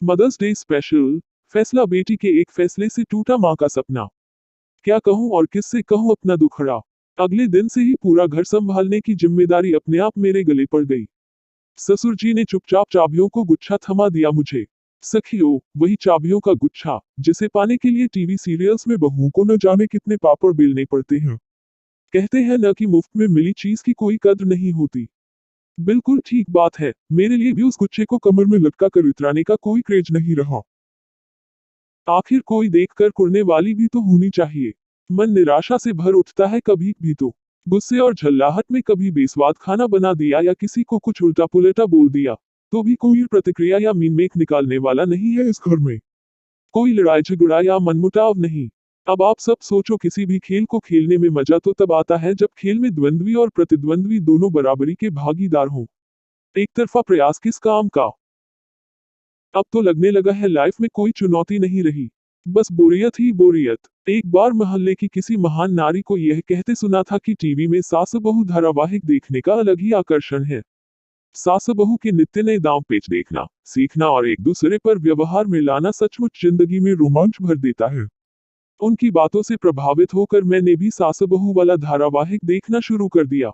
Mother's day special. फैसला बेटी के एक फैसले से टूटा माँ का सपना। क्या कहूँ और किससे कहूँ अपना दुखड़ा। अगले दिन से ही पूरा घर संभालने की जिम्मेदारी अपने आप मेरे गले पड़ गई। ससुर जी ने चुपचाप चाबियों को गुच्छा थमा दिया मुझे। सखियों, वही चाबियों का गुच्छा जिसे पाने के लिए टीवी सीरियल्स में बहुओं को न जाने कितने पापड़ बेलने पड़ते हैं। कहते हैं न कि मुफ्त में मिली चीज की कोई कद्र नहीं होती। बिल्कुल ठीक बात है, मेरे लिए भी उस गुच्छे को कमर में लटका कर इतराने का कोई क्रेज नहीं रहा। आखिर कोई देखकर कुड़ने वाली भी तो होनी चाहिए। मन निराशा से भर उठता है कभी भी तो। गुस्से और झल्लाहट में कभी बेस्वाद खाना बना दिया या किसी को कुछ उल्टा पुल्टा बोल दिया, तो भी कोई प्रतिक्रिया या मीन निकालने वाला नहीं है इस घर में। कोई लड़ाई झगड़ा या मनमुटाव नहीं। अब आप सब सोचो, किसी भी खेल को खेलने में मजा तो तब आता है जब खेल में द्वंद्वी और प्रतिद्वंद्वी दोनों बराबरी के भागीदार हों। एक तरफा प्रयास किस काम का। अब तो लगने लगा है लाइफ में कोई चुनौती नहीं रही, बस बोरियत ही बोरियत। एक बार मोहल्ले की किसी महान नारी को यह कहते सुना था कि टीवी में सास बहू धारावाहिक देखने का अलग ही आकर्षण है। सास बहू के नित्य नए दांव पेच देखना, सीखना और एक दूसरे पर व्यवहार में लाना सचमुच जिंदगी में रोमांच भर देता है। उनकी बातों से प्रभावित होकर मैंने भी सास बहू वाला धारावाहिक देखना शुरू कर दिया।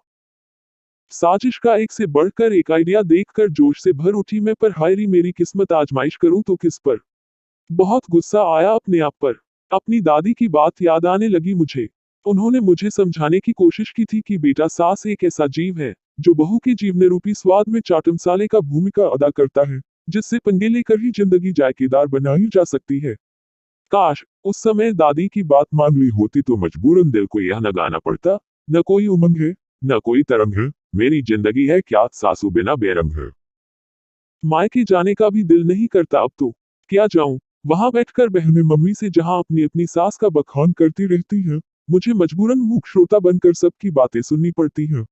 साजिश का एक से बढ़कर एक आइडिया देखकर जोश से भर उठी मैं, पर हायरी मेरी किस्मत, आजमाइश करूं तो किस पर। बहुत गुस्सा आया अपने आप पर। अपनी दादी की बात याद आने लगी मुझे। उन्होंने मुझे समझाने की कोशिश की थी कि बेटा, सास एक ऐसा जीव है जो बहू के जीवने रूपी स्वाद में चाट मसाले का भूमिका अदा करता है, जिससे पंगे लेकर ही जिंदगी जायकेदार बनाई जा सकती है। काश उस समय दादी की बात मान ली होती तो मजबूरन दिल को यह न गाना पड़ता, न कोई उमंग है, न कोई तरंग है, मेरी जिंदगी है क्या सासू बिना बेरंग है। मायके जाने का भी दिल नहीं करता अब तो। क्या जाऊं, वहां बैठकर बहनें मम्मी से जहां अपनी अपनी सास का बखान करती रहती हैं, मुझे मजबूरन मूक श्रोता बनकर सबकी बातें सुननी पड़ती हैं।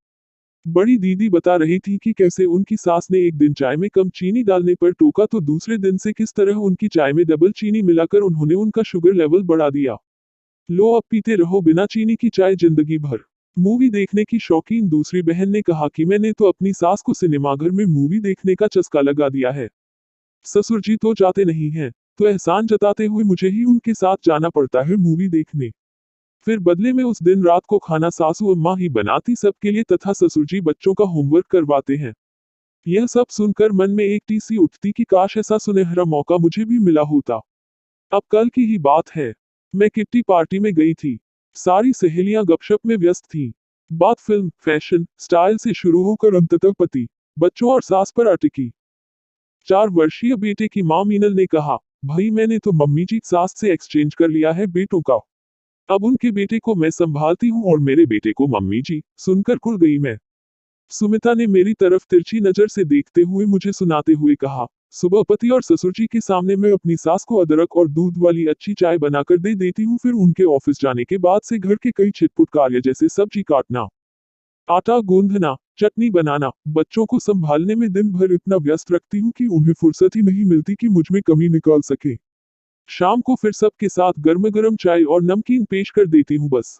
बड़ी दीदी बता रही थी कि कैसे उनकी सास ने एक दिन चाय में कम चीनी डालने पर टोका, तो दूसरे दिन से किस तरह उनकी चाय में डबल चीनी मिलाकर उन्होंने उनका शुगर लेवल बढ़ा दिया। लो, अब पीते रहो बिना चीनी की चाय जिंदगी भर। मूवी देखने की शौकीन दूसरी बहन ने कहा कि मैंने तो अपनी सास को सिनेमाघर में मूवी देखने का चस्का लगा दिया है। ससुर जी तो जाते नहीं हैं, तो एहसान जताते हुए मुझे ही उनके साथ जाना पड़ता है मूवी देखने। फिर बदले में उस दिन रात को खाना सासू अम्मा ही बनाती सबके लिए, तथा ससुर जी बच्चों का होमवर्क करवाते हैं। यह सब सुनकर मन में एक टीसी उठती कि काश ऐसा सुनहरा मौका मुझे भी मिला होता। अब कल की ही बात है। मैं किट्टी पार्टी में गई थी। सारी सहेलियां गपशप में व्यस्त थीं। बात फिल्म, फैशन, स्टाइल से शुरू होकर अंततः पति, बच्चों और सास पर अटकी। 4 वर्षीय बेटे की मां मीनल ने कहा, भाई मैंने तो मम्मी जी सास से एक्सचेंज कर लिया है बेटों का। अब उनके बेटे को मैं संभालती हूँ और मेरे बेटे को मम्मी जी। सुनकर कुड़ गई मैं। सुमिता ने मेरी तरफ तिरछी नजर से देखते हुए मुझे सुनाते हुए कहा, सुबह पति और ससुर जी के सामने मैं अपनी सास को अदरक और दूध वाली अच्छी चाय बनाकर दे देती हूँ, फिर उनके ऑफिस जाने के बाद से घर के कई छिटपुट कार्य जैसे सब्जी काटना, आटा गूंदना, चटनी बनाना, बच्चों को संभालने में दिन भर इतना व्यस्त रखती हूँ कि उन्हें फुर्सत ही नहीं मिलती कि मुझ में कमी निकाल सके। शाम को फिर सबके साथ गर्म गर्म चाय और नमकीन पेश कर देती हूँ बस।